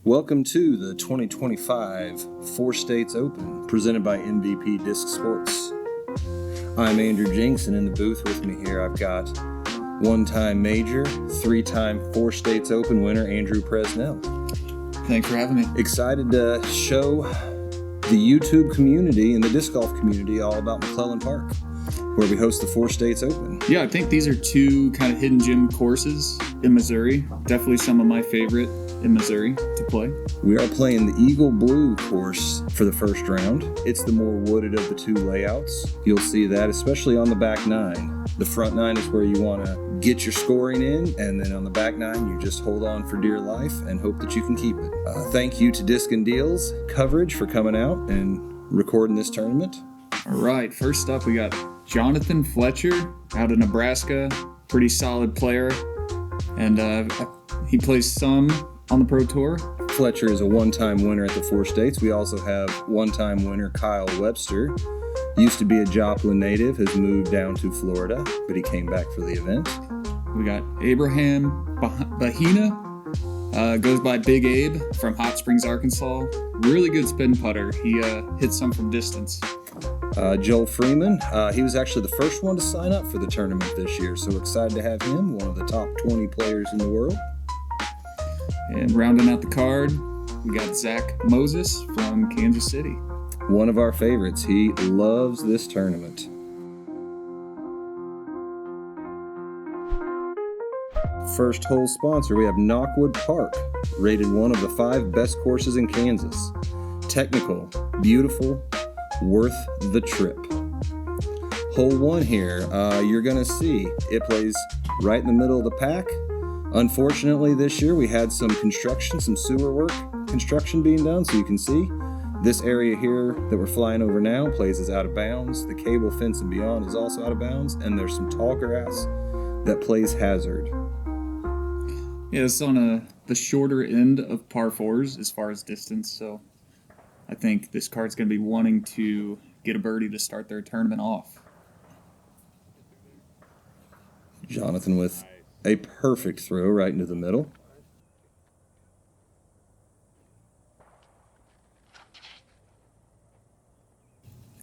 Welcome to the 2025 Four States Open, presented by MVP Disc Sports. I'm Andrew Jinks, and in the booth with me here I've got one-time major, three-time Four States Open winner, Andrew Presnell. Thanks for having me. Excited to show the YouTube community and the disc golf community all about McClelland Park, where we host the Four States Open. Yeah, I think these are two kind of hidden gem courses in Missouri. Definitely some of my favorite in Missouri to play. We are playing the Eagle Blue course for the first round. It's the more wooded of the two layouts. You'll see that, especially on the back nine. The front nine is where you want to get your scoring in, and then on the back nine, you just hold on for dear life and hope that you can keep it. Thank you to Disc and Deals Coverage for coming out and recording this tournament. All right, first up we got Jonathan Fletcher out of Nebraska. Pretty solid player, and he plays some on the Pro Tour. Fletcher is a one-time winner at the Four States. We also have one-time winner Kyle Webster. Used to be a Joplin native, has moved down to Florida, but he came back for the event. We got Abrahan Bahena, goes by Big Abe from Hot Springs, Arkansas. Really good spin putter. He hits some from distance. Joel Freeman, he was actually the first one to sign up for the tournament this year, so excited to have him, one of the top 20 players in the world. And rounding out the card, we got Zach Moses from Kansas City. One of our favorites. He loves this tournament. First hole sponsor, we have Knockwood Park, rated one of the 5 best courses in Kansas. Technical, beautiful, worth the trip. Hole 1 here, you're going to see it plays right in the middle of the pack. Unfortunately, this year we had some construction, some sewer work construction being done, so you can see this area here that we're flying over now plays as out of bounds. The cable fence and beyond is also out of bounds, and there's some tall grass that plays hazard. Yeah, it's on the shorter end of par 4s as far as distance, so I think this card's going to be wanting to get a birdie to start their tournament off. Jonathan with a perfect throw right into the middle.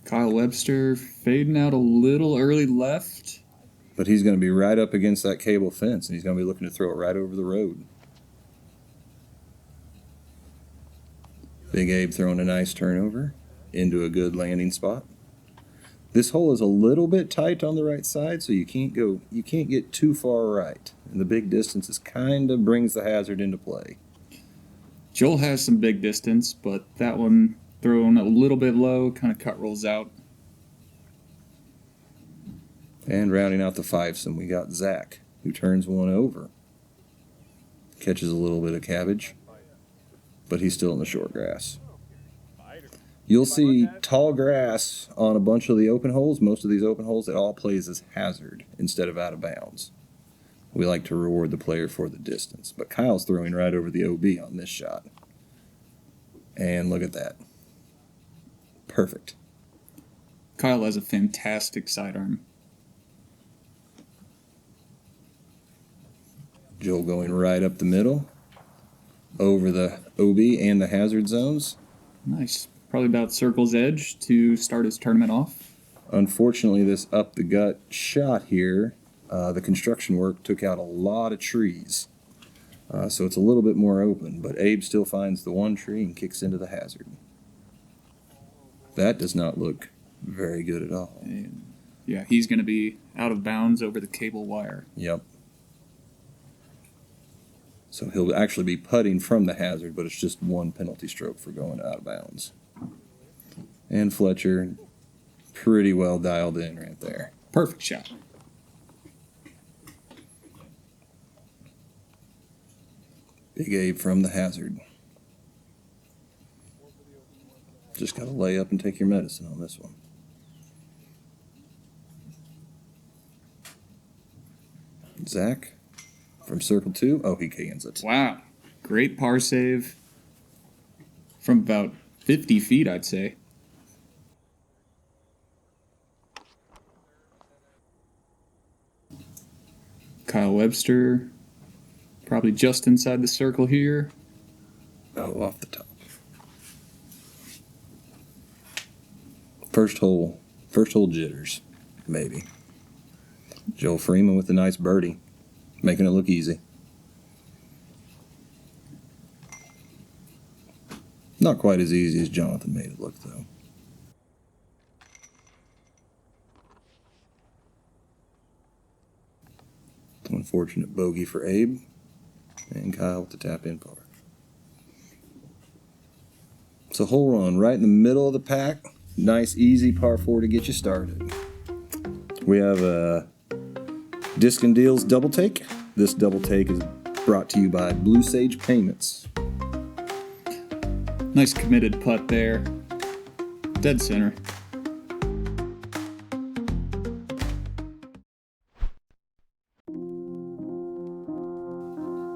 Kyle Webster fading out a little early left. But he's going to be right up against that cable fence, and he's going to be looking to throw it right over the road. Big Abe throwing a nice turnover into a good landing spot. This hole is a little bit tight on the right side, so you can't get too far right. And the big distances kind of brings the hazard into play. Joel has some big distance, but that one thrown a little bit low, kind of cut rolls out. And rounding out the fivesome, we got Zach, who turns one over. Catches a little bit of cabbage, but he's still in the short grass. You'll see tall grass on a bunch of the open holes. Most of these open holes, it all plays as hazard instead of out of bounds. We like to reward the player for the distance, but Kyle's throwing right over the OB on this shot. And look at that. Perfect. Kyle has a fantastic sidearm. Joel going right up the middle, over the OB and the hazard zones. Nice. Probably about circle's edge to start his tournament off. Unfortunately, this up the gut shot here, the construction work took out a lot of trees. So it's a little bit more open, but Abe still finds the one tree and kicks into the hazard. That does not look very good at all. And yeah, he's going to be out of bounds over the cable wire. Yep. So he'll actually be putting from the hazard, but it's just one penalty stroke for going out of bounds. And Fletcher, pretty well dialed in right there. Perfect shot. Big Abe from the hazard. Just got to lay up and take your medicine on this one. Zach from circle 2. Oh, he cans it. Wow. Great par save from about 50 feet, I'd say. Kyle Webster, probably just inside the circle here. Oh, off the top. First hole jitters, maybe. Joel Freeman with a nice birdie, making it look easy. Not quite as easy as Jonathan made it look, though. Unfortunate bogey for Abe, and Kyle with the tap-in par. So hole run right in the middle of the pack. Nice, easy par 4 to get you started. We have a Disc and Deals double take. This double take is brought to you by Blue Sage Payments. Nice committed putt there. Dead center.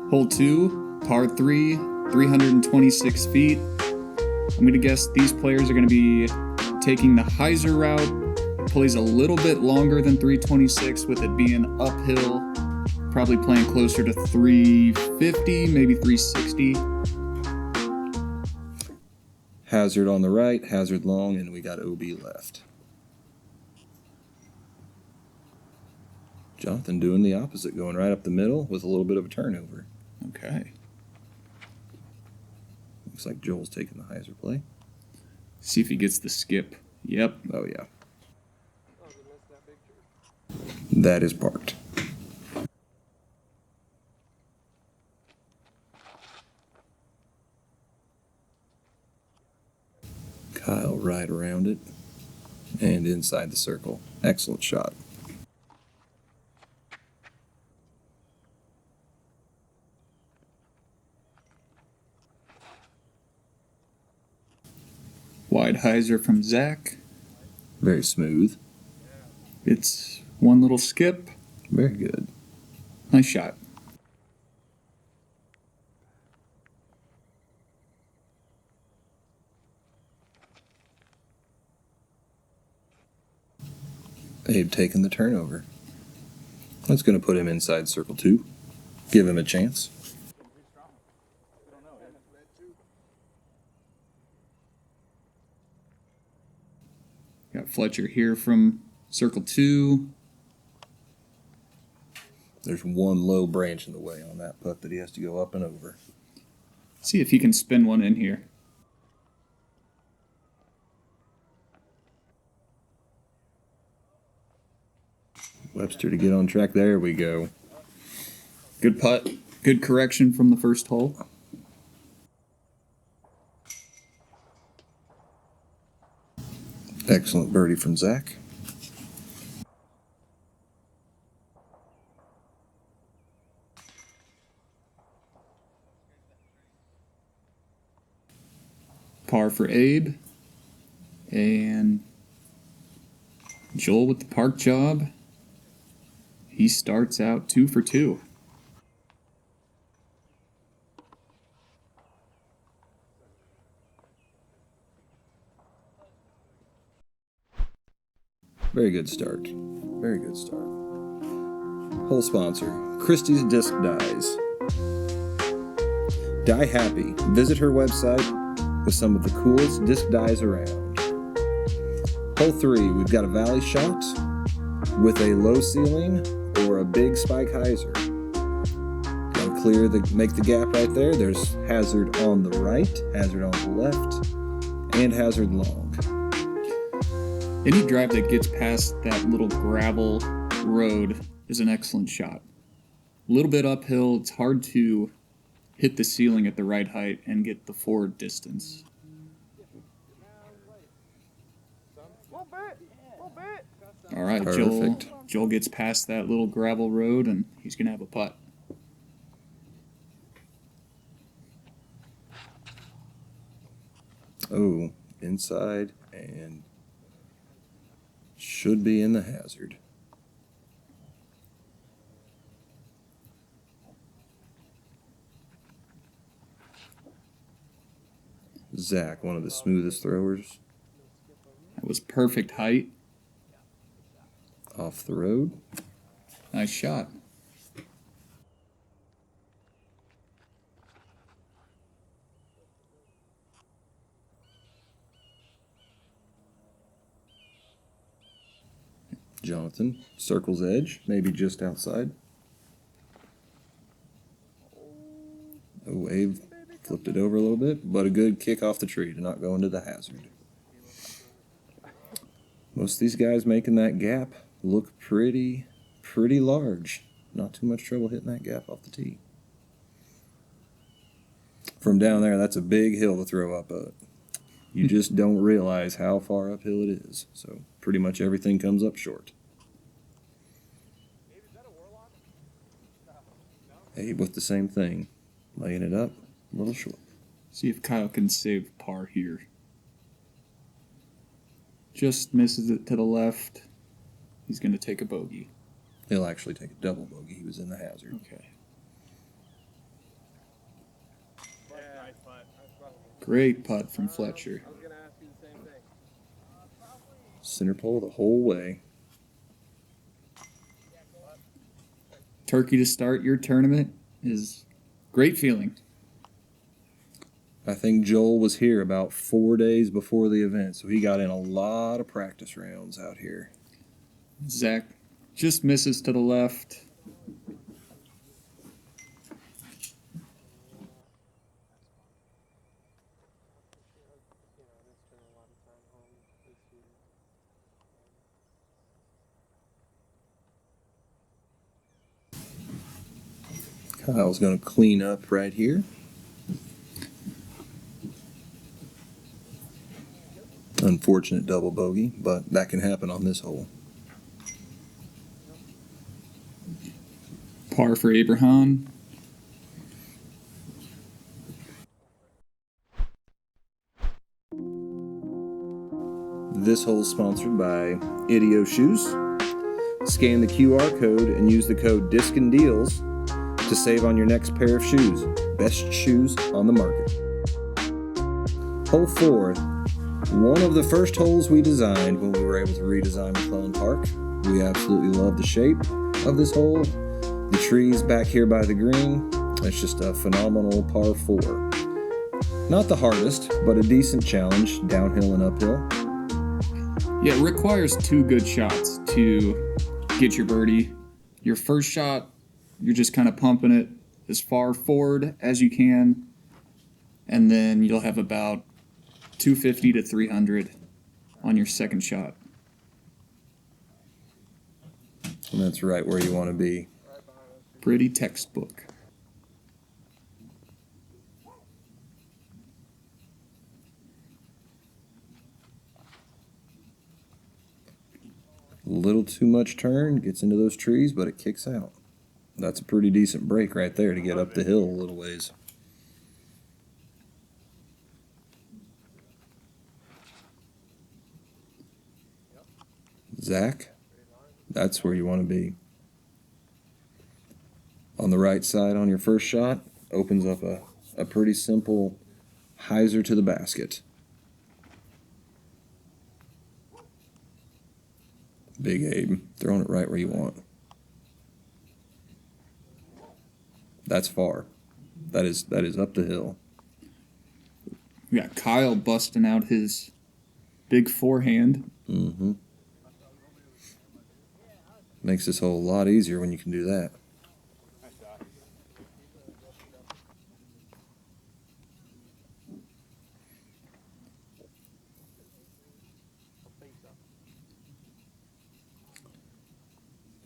Hole 2, par 3, 326 feet. I'm going to guess these players are going to be taking the hyzer route. Plays a little bit longer than 326 with it being uphill. Probably playing closer to 350, maybe 360. Hazard on the right, hazard long, and we got OB left. Jonathan doing the opposite, going right up the middle with a little bit of a turnover. Okay. Looks like Joel's taking the hyzer play. See if he gets the skip. Yep. Oh, yeah. That is parked. Kyle right around it and inside the circle. Excellent shot. Wide hyzer from Zach. Very smooth. It's one little skip. Very good. Nice shot. Abe taking the turnover. That's going to put him inside circle 2. Give him a chance. Got Fletcher here from circle 2. There's one low branch in the way on that putt that he has to go up and over. See if he can spin one in here. Webster to get on track. There we go. Good putt. Good correction from the first hole. Excellent birdie from Zach. Par for Abe. And Joel with the park job. He starts out 2 for 2. Very good start. Very good start. Hole sponsor, Christie's Disc Dies. Die happy. Visit her website with some of the coolest disc dies around. Hole 3, we've got a valley shot with a low ceiling or a big spike hyzer. Gotta make the gap right there. There's hazard on the right, hazard on the left, and hazard long. Any drive that gets past that little gravel road is an excellent shot. A little bit uphill, it's hard to hit the ceiling at the right height and get the forward distance. All right, Perfect. Joel gets past that little gravel road and he's going to have a putt. Oh, inside and should be in the hazard. Zach, one of the smoothest throwers. That was perfect height. Off the road. Nice shot. Jonathan circles edge, maybe just outside. Oh, Abe flipped it over a little bit, but a good kick off the tree to not go into the hazard. Most of these guys making that gap look pretty large. Not too much trouble hitting that gap off the tee. From down there, that's a big hill to throw up. You just don't realize how far uphill it is. So pretty much everything comes up short. Abe with the same thing. Laying it up a little short. See if Kyle can save par here. Just misses it to the left. He's going to take a bogey. He'll actually take a double bogey. He was in the hazard. Okay. Great putt from Fletcher. Center pole the whole way. Turkey to start your tournament is great feeling. I think Joel was here about 4 days before the event, so he got in a lot of practice rounds out here. Zach just misses to the left. Kyle's going to clean up right here. Unfortunate double bogey, but that can happen on this hole. Par for Abrahan. This hole is sponsored by Idio Shoes. Scan the QR code and use the code DISCANDEALS to save on your next pair of shoes. Best shoes on the market. Hole 4. One of the first holes we designed when we were able to redesign McClelland Park. We absolutely love the shape of this hole. The trees back here by the green. It's just a phenomenal par 4. Not the hardest, but a decent challenge, downhill and uphill. Yeah, it requires 2 good shots to get your birdie. Your first shot, you're just kind of pumping it as far forward as you can, and then you'll have about 250 to 300 on your second shot. And that's right where you want to be. Pretty textbook. A little too much turn, gets into those trees, but it kicks out. That's a pretty decent break right there to get up the hill a little ways. Zach, that's where you want to be. On the right side on your first shot, opens up a pretty simple hyzer to the basket. Big Abe, throwing it right where you want. That's far. That is up the hill. We got Kyle busting out his big forehand. Mm-hmm. Makes this hole a lot easier when you can do that.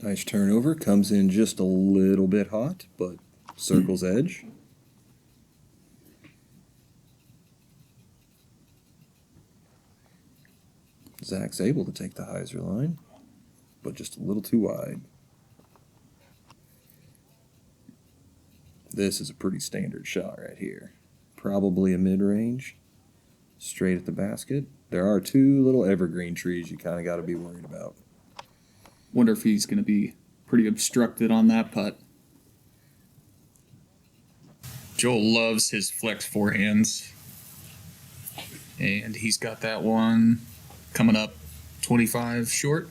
Nice turnover, comes in just a little bit hot, but circles edge. Zach's able to take the hyzer line, but just a little too wide. This is a pretty standard shot right here. Probably a mid-range, straight at the basket. There are 2 little evergreen trees you kind of got to be worried about. Wonder if he's going to be pretty obstructed on that putt. Joel loves his flex forehands. And he's got that one coming up 25 short.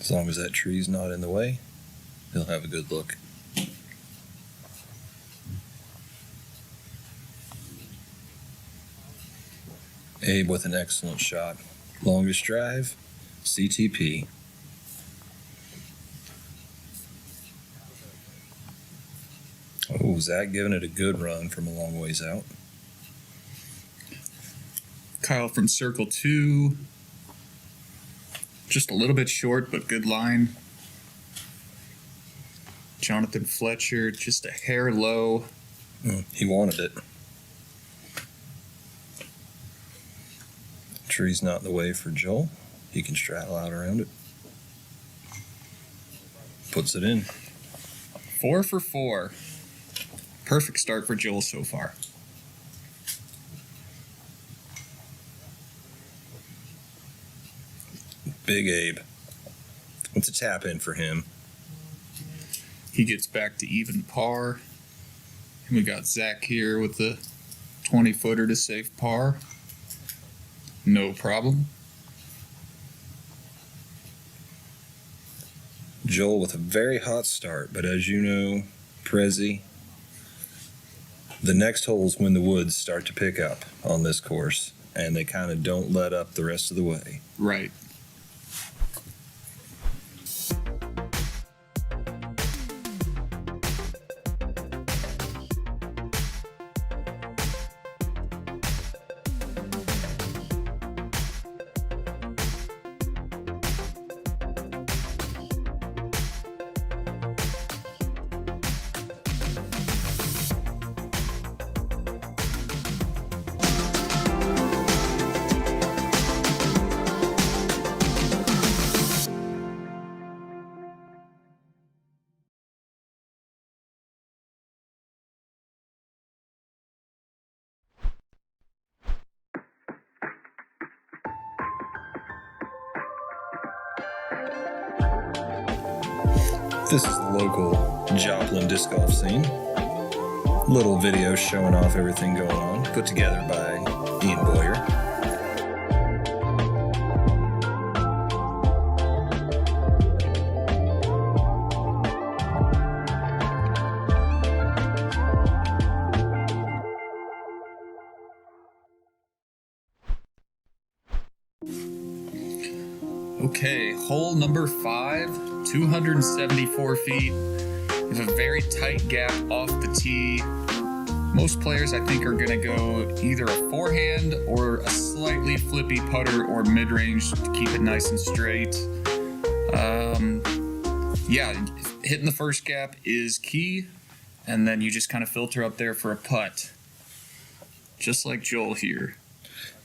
As long as that tree's not in the way, he'll have a good look. Abe with an excellent shot. Longest drive, CTP. Oh, Zach giving it a good run from a long ways out. Kyle from circle 2. Just a little bit short, but good line. Jonathan Fletcher, just a hair low. He wanted it. Tree's not in the way for Joel. He can straddle out around it. Puts it in. 4 for 4. Perfect start for Joel so far. Big Abe. It's a tap in for him. He gets back to even par. And we got Zach here with the 20-footer to save par. No problem. Joel with a very hot start, but as you know, Prezi, the next holes when the woods start to pick up on this course, and they kind of don't let up the rest of the way. Right. This is the local Joplin disc golf scene. Little video showing off everything going on, put together by Ian Boyer. Okay, hole number 5. 274 feet. We have a very tight gap off the tee. Most players, I think, are going to go either a forehand or a slightly flippy putter or mid-range to keep it nice and straight. Hitting the first gap is key, and then you just kind of filter up there for a putt. Just like Joel here.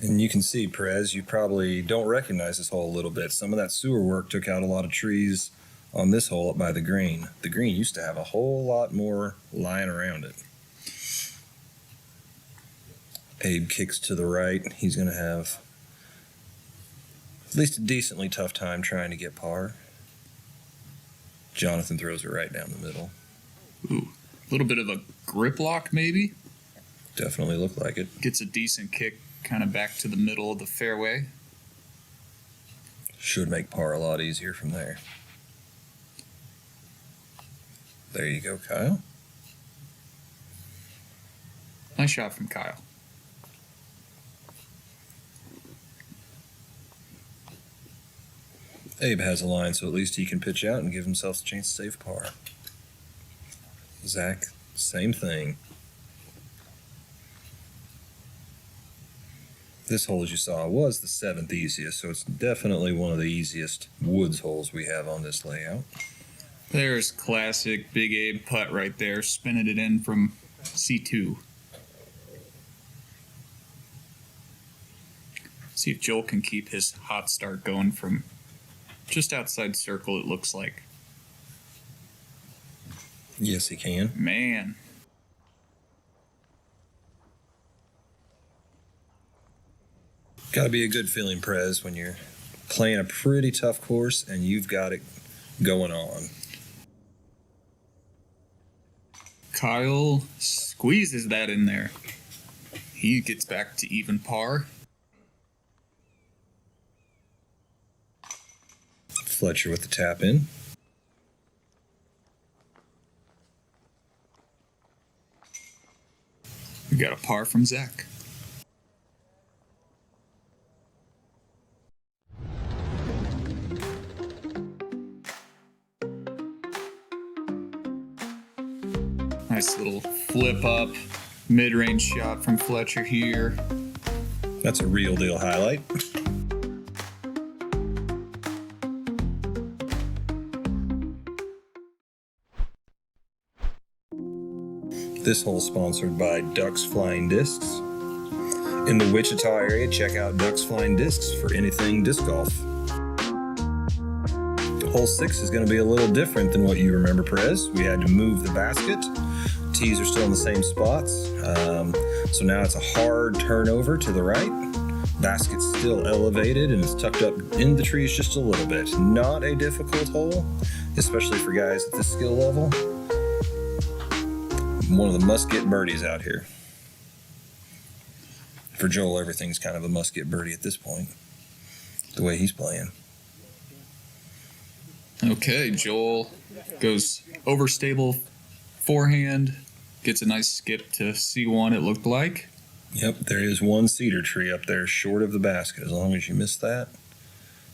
And you can see, Perez, you probably don't recognize this hole a little bit. Some of that sewer work took out a lot of trees on this hole up by the green. The green used to have a whole lot more lying around it. Abe kicks to the right. He's going to have at least a decently tough time trying to get par. Jonathan throws it right down the middle. Ooh, a little bit of a grip lock maybe. Definitely looked like it. Gets a decent kick kind of back to the middle of the fairway. Should make par a lot easier from there. There you go, Kyle. Nice shot from Kyle. Abe has a line, so at least he can pitch out and give himself a chance to save par. Zach, same thing. This hole, as you saw, was the 7th easiest, so it's definitely one of the easiest woods holes we have on this layout. There's classic Big Abe putt right there, spinning it in from C2. See if Joel can keep his hot start going from just outside circle, it looks like. Yes, he can. Man. Got to be a good feeling, Prez, when you're playing a pretty tough course and you've got it going on. Kyle squeezes that in there. He gets back to even par. Fletcher with the tap in. We got a par from Zach. little flip up mid-range shot from Fletcher here. That's a real deal highlight. This hole sponsored by Ducks Flying Discs. In the Wichita area, check out Ducks Flying Discs for anything disc golf. Hole 6 is going to be a little different than what you remember, Perez. We had to move the basket. Tees are still in the same spots. So now it's a hard turnover to the right. Basket's still elevated and it's tucked up in the trees just a little bit. Not a difficult hole, especially for guys at this skill level. One of the must-get birdies out here. For Joel, everything's kind of a must-get birdie at this point, the way he's playing. Okay, Joel goes overstable forehand, gets a nice skip to C1, it looked like. Yep, there is one cedar tree up there short of the basket. As long as you miss that,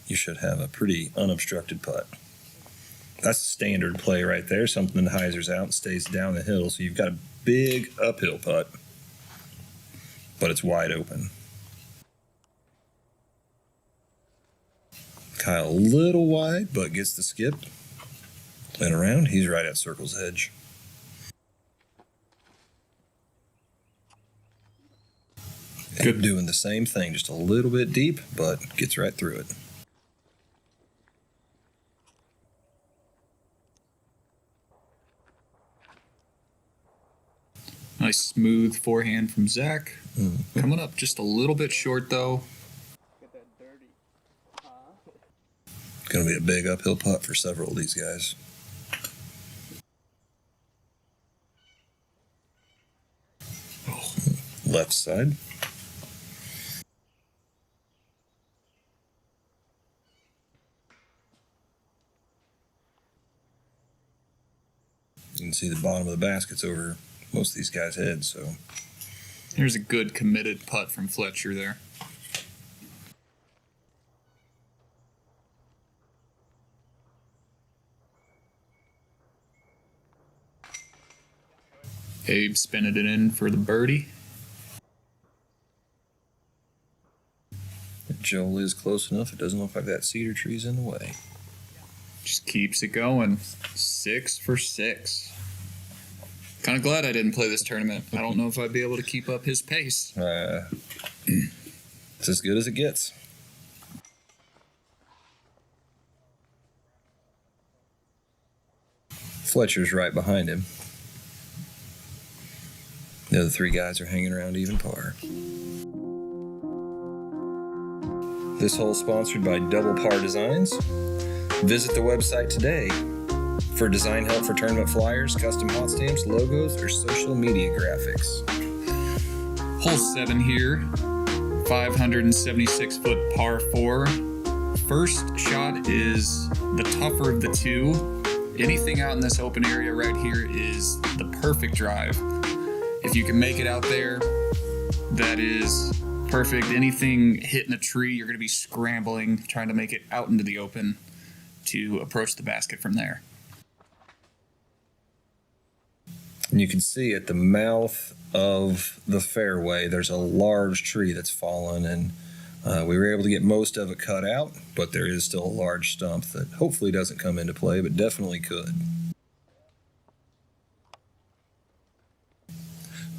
you should have a pretty unobstructed putt. That's standard play right there, something that hyzers out and stays down the hill. So you've got a big uphill putt, but it's wide open. Kyle a little wide, but gets the skip. And around, he's right at circle's edge. Good. Doing the same thing, just a little bit deep, but gets right through it. Nice smooth forehand from Zach. Mm-hmm. Coming up just a little bit short though. Going to be a big uphill putt for several of these guys. Oh, left side. You can see the bottom of the basket's over most of these guys' heads, so. Here's a good committed putt from Fletcher there. Abe spinning it in for the birdie. Joel is close enough. It doesn't look like that cedar tree's in the way. Just keeps it going. 6 for 6. Kind of glad I didn't play this tournament. I don't know if I'd be able to keep up his pace. It's as good as it gets. Fletcher's right behind him. The other three guys are hanging around even par. This hole sponsored by Double Par Designs. Visit the website today for design help for tournament flyers, custom hot stamps, logos, or social media graphics. Hole 7 here, 576-foot par 4. First shot is the tougher of the two. Anything out in this open area right here is the perfect drive. If you can make it out there, that is perfect. Anything hitting a tree, you're going to be scrambling, trying to make it out into the open to approach the basket from there. And you can see at the mouth of the fairway, there's a large tree that's fallen, and we were able to get most of it cut out, but there is still a large stump that hopefully doesn't come into play, but definitely could.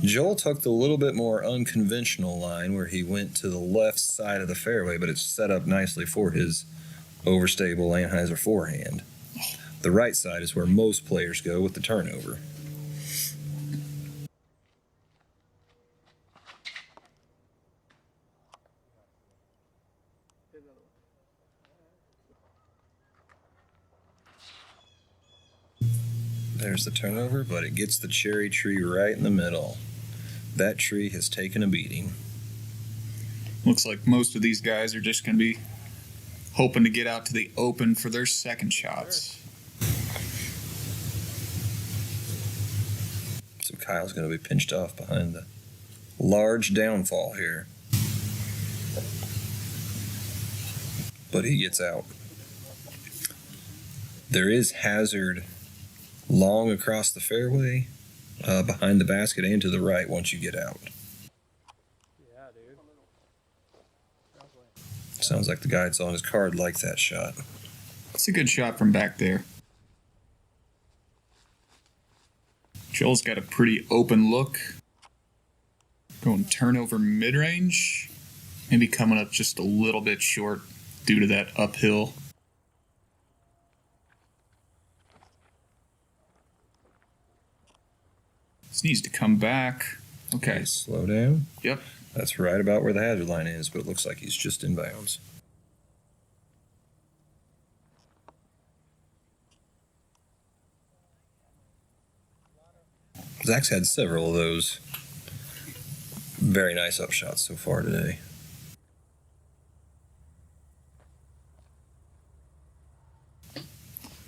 Joel took the little bit more unconventional line where he went to the left side of the fairway, but it's set up nicely for his overstable Anheuser forehand. The right side is where most players go with the turnover. There's the turnover, but it gets the cherry tree right in the middle. That tree has taken a beating. Looks like most of these guys are just going to be hoping to get out to the open for their second shots. So Kyle's going to be pinched off behind the large downfall here. But he gets out. There is hazard long across the fairway, Behind the basket and to the right once you get out. Yeah, dude. Sounds like the guy that's on his card liked that shot. It's a good shot from back there. Joel's got a pretty open look. Going turnover mid-range. Maybe coming up just a little bit short due to that uphill. This needs to come back. Okay. Slow down. Yep. That's right about where the hazard line is, but it looks like he's just in bounds. Zach's had several of those very nice upshots so far today.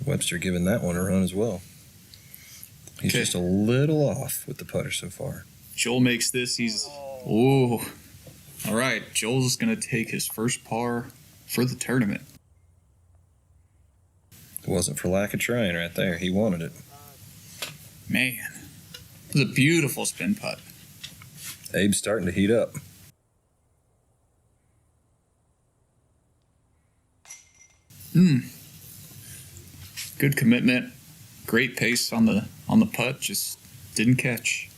Webster giving that one a run as well. He's just a little off with the putter so far. Joel makes this. He's... Oh. All right. Joel's going to take his first par for the tournament. It wasn't for lack of trying right there. He wanted it. Man. It was a beautiful spin putt. Abe's starting to heat up. Good commitment. Great pace on the putt. Just didn't catch.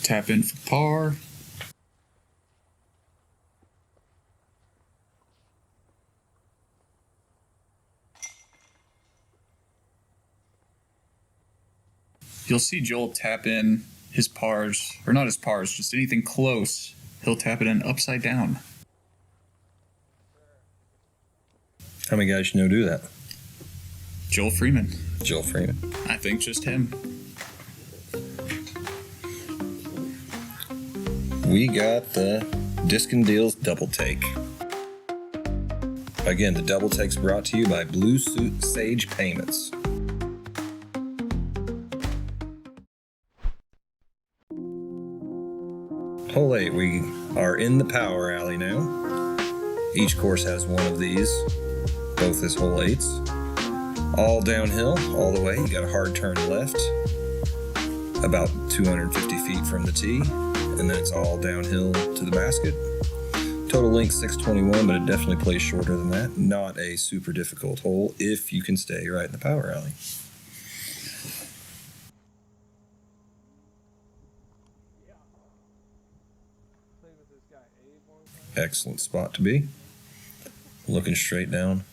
Tap in for par. You'll see Joel tap in his pars, or not his pars, just anything close. He'll tap it in upside down. How many guys you know do that? Joel Freeman. Joel Freeman. I think just him. We got the Disc and Deals Double Take. Again, the Double Take's brought to you by Blue Sage Payments. Hole 8, we are in the power alley now. Each course has one of these, both as hole 8s. All downhill, all the way. You got a hard turn left, about 250 feet from the tee, and then it's all downhill to the basket. Total length 621, but it definitely plays shorter than that. Not a super difficult hole if you can stay right in the power alley. Excellent spot to be. Looking straight down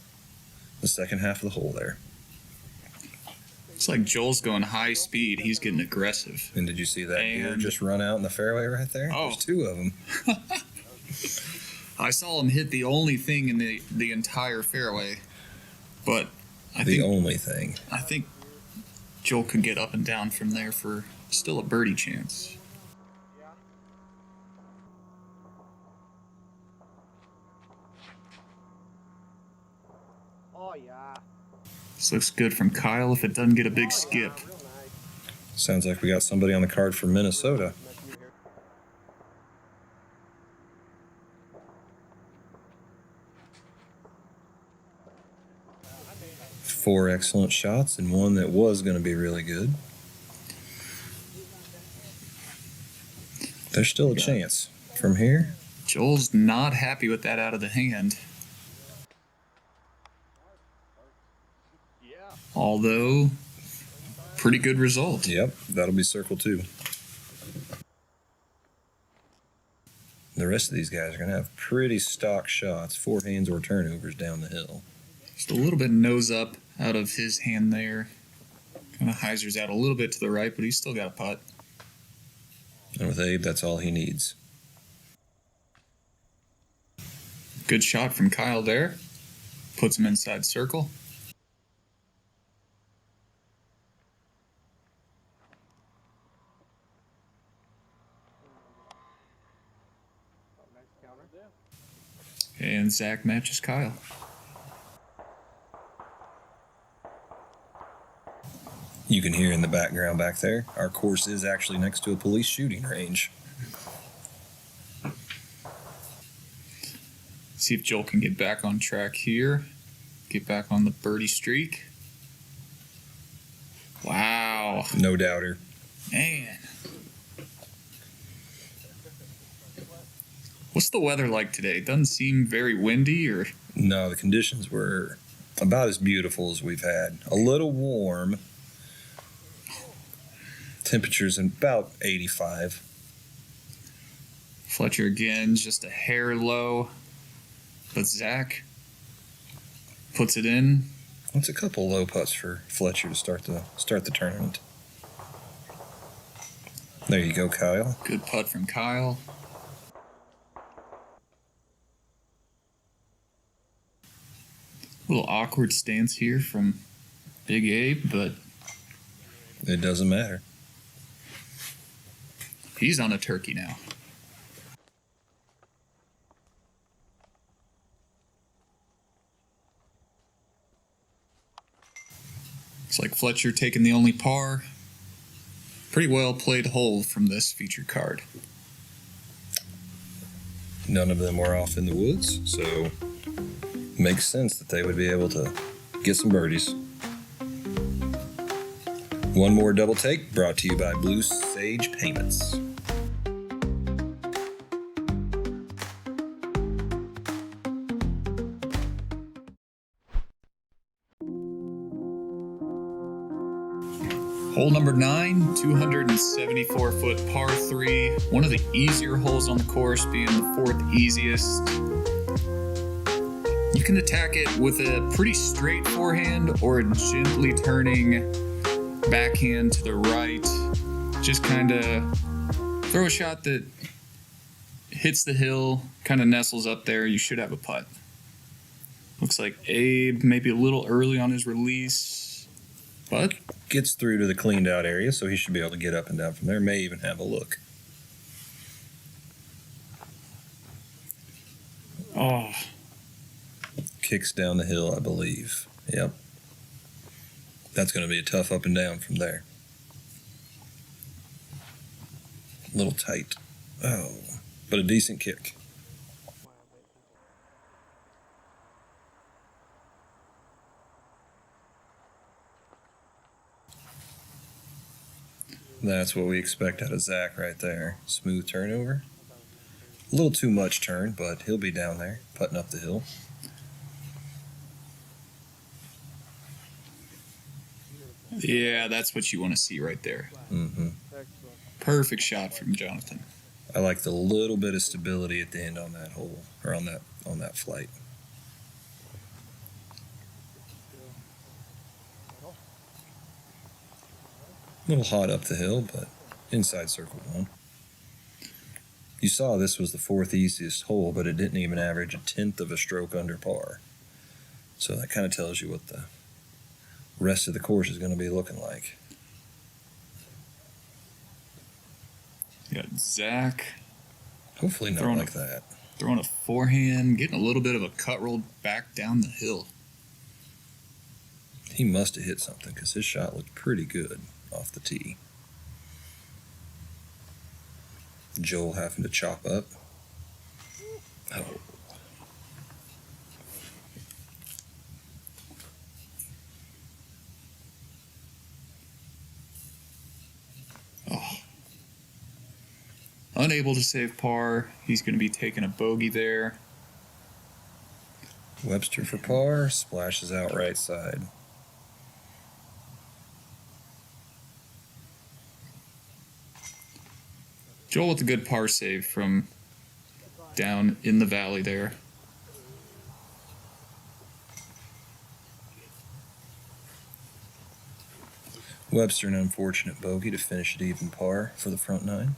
the second half of the hole there. It's like Joel's going high speed. He's getting aggressive. And did you see that deer just run out in the fairway right there? Oh. There's two of them. I saw him hit the only thing in the entire fairway, but I think Joel could get up and down from there for still a birdie chance. Oh, yeah. This looks good from Kyle if it doesn't get a big skip. Sounds like we got somebody on the card from Minnesota. Four excellent shots and one that was going to be really good. There's still a chance. From here, Joel's not happy with that out of the hand. Although, pretty good result. yep, that'll be circle 2. The rest of these guys are going to have pretty stock shots, forehands or turnovers down the hill. Just a little bit nose up out of his hand there. Kind of hyzers out a little bit to the right, but he's still got a putt. And with Abe, that's all he needs. Good shot from Kyle there. Puts him inside circle. And Zach matches Kyle. You can hear in the background back there, our course is actually next to a police shooting range. See if Joel can get back on track here. Get back on the birdie streak. Wow. No doubter. Man. What's the weather like today? Doesn't seem very windy or... No, the conditions were about as beautiful as we've had. A little warm. Temperatures about 85. Fletcher again, just a hair low. But Zach puts it in. It's a couple low putts for Fletcher to start the tournament. There you go, Kyle. Good putt from Kyle. A little awkward stance here from Big Abe, but It doesn't matter. he's on a turkey now. Looks like Fletcher taking the only par. Pretty well played hole from this featured card. None of them were off in the woods, so makes sense that they would be able to get some birdies. One more double take brought to you by Blue Sage Payments. Hole number 9, 274-foot par 3. One of the easier holes on the course, being the fourth easiest. You can attack it with a pretty straight forehand or a gently turning backhand to the right. Just kind of throw a shot that hits the hill, kind of nestles up there. You should have a putt. Looks like Abe maybe a little early on his release, but Gets through to the cleaned out area, so he should be able to get up and down from there. May even have a look. oh, Kicks down the hill, I believe. Yep. That's going to be a tough up and down from there. A little tight. Oh, but a decent kick. That's what we expect out of Zach right there. Smooth turnover. A little too much turn, but he'll be down there, putting up the hill. yeah, that's what you want to see right there. Mm-hmm. Perfect shot from Jonathan. I like the little bit of stability at the end on that hole, or on that flight. A little hot up the hill, but inside circle one. You saw this was the fourth easiest hole, but it didn't even average a tenth of a stroke under par. So that kind of tells you what the rest of the course is going to be looking like. You got Zach Hopefully not Throwing like that. throwing a forehand, getting a little bit of a cut roll back down the hill. He must have hit something because his shot looked pretty good off the tee. Joel having to chop up. Oh. Oh. Unable to save par. He's going to be taking a bogey there. Webster for par, splashes out right side. Joel with a good par save from down in the valley there. Webster an unfortunate bogey to finish at even par for the front nine.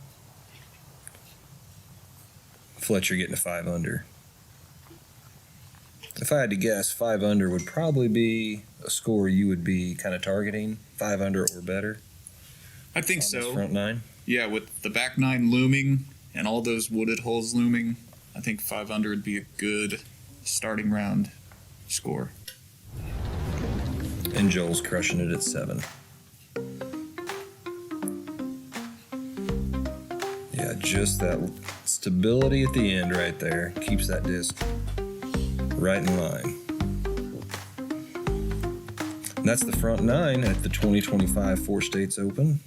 Fletcher getting a 5 under. If I had to guess, 5 under would probably be a score you would be kind of targeting, 5 under or better. I think on this so. front nine. Yeah, with the back nine looming and all those wooded holes looming, I think 5 under would be a good starting round score. And Joel's crushing it at 7. Yeah, just that stability at the end right there keeps that disc right in line. And that's the front 9 at the 2025 Four States Open.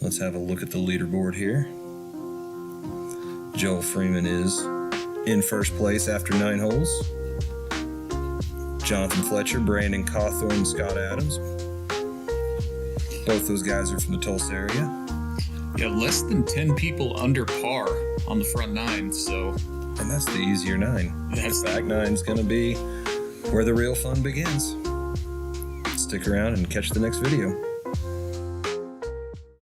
Let's have a look at the leaderboard here. Joel Freeman is in first place after 9 holes. Jonathan Fletcher, Brandon Cawthorn, Scott Adams. Both those guys are from the Tulsa area. Yeah, less than 10 people under par on the front 9, so... And that's the easier 9. That's the back 9's going to be where the real fun begins. Stick around and catch the next video.